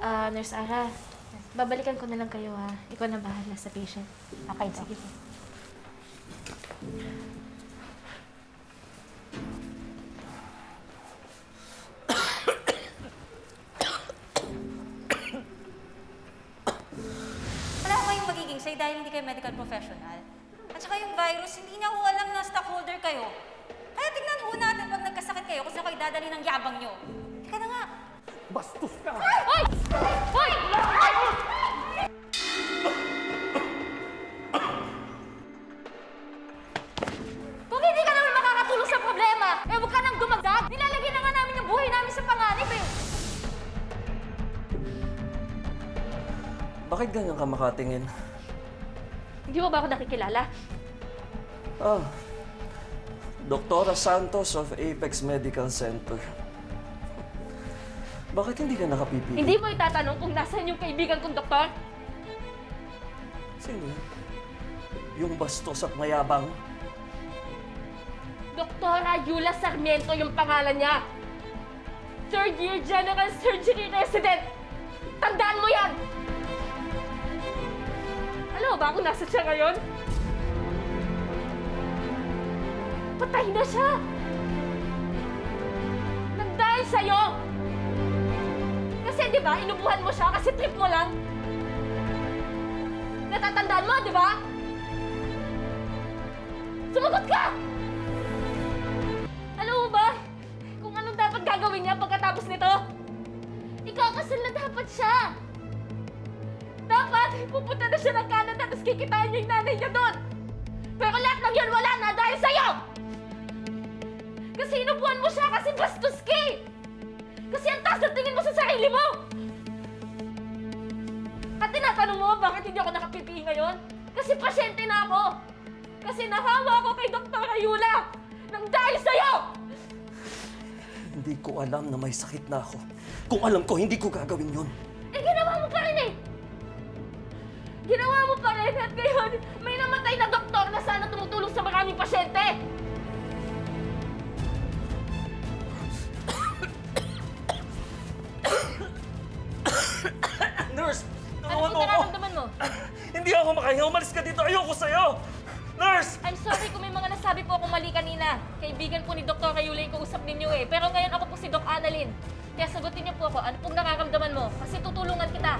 Nurse Ara, babalikan ko na lang kayo, ha? Ikaw na bahala sa patient. Okay, sige po. Wala ko kayong magiging say dahil hindi kayo medical professional. At saka yung virus, hindi niya ho alam na stockholder kayo. Kaya tingnan ho natin pag nagkasakit kayo kung saan kayo dadali ng yabang nyo. Teka na nga. Bastos ka! Hoy! Hoy! Kung hindi ka naman makakatulong sa problema, eh huwag ka nang dumagdag. Nilalagay na nga namin yung buhay namin sa panganib eh. Bakit ganyan ka makatingin? Hindi mo ba ako nakikilala? Doktora Santos of Apex Medical Center. Bakit hindi ka nakapipili? Hindi mo itatanong kung nasaan yung kaibigan kong doktor? Sino? Yung bastos at mayabang? Doktora Yula Sarmiento yung pangalan niya. Third year general surgery resident. Tandaan mo yan! Alam mo ba kung nasa siya ngayon? Patay na siya! Nang dahil sa'yo! Kasi di ba, inubuhan mo siya kasi trip mo lang? Natatandaan mo, di ba? Sumagot ka! Alam mo ba kung anong dapat gagawin niya pagkatapos nito? Ikakasal na dapat siya! Dapat pupunta na siya ng Canada tapos kikitain niya yung nanay niya doon! Pero lahat ng yun wala na dahil sa'yo! Kasi inubuhan mo siya kasi bastos ka eh! Kasi ang taas na tingin mo sa sarili mo! At tinatanong mo bakit hindi ako nakapipi ngayon? Kasi pasyente na ako! Kasi nahawa ako kay Dr. Ayula! Nang dahil sa'yo! Hindi ko alam na may sakit na ako. Kung alam ko, hindi ko gagawin yun. Eh, ginawa mo pa rin eh! Ginawa mo pa rin at ngayon may namatay na doktor na sana tumutulong sa maraming pasyente! Nurse! Ano Tulungan po mo ako! nararamdaman mo? Hindi ako makahinga! Umalis ka dito! Ayoko sa'yo! Nurse! I'm sorry kung may mga nasabi po akong mali kanina. Kaibigan po ni Dr. Ayula yung kausap ninyo eh. Pero ngayon ako po si Doc Annalyn. Kaya sagutin niyo po ako, ano pong nararamdaman mo? Kasi tutulungan kita.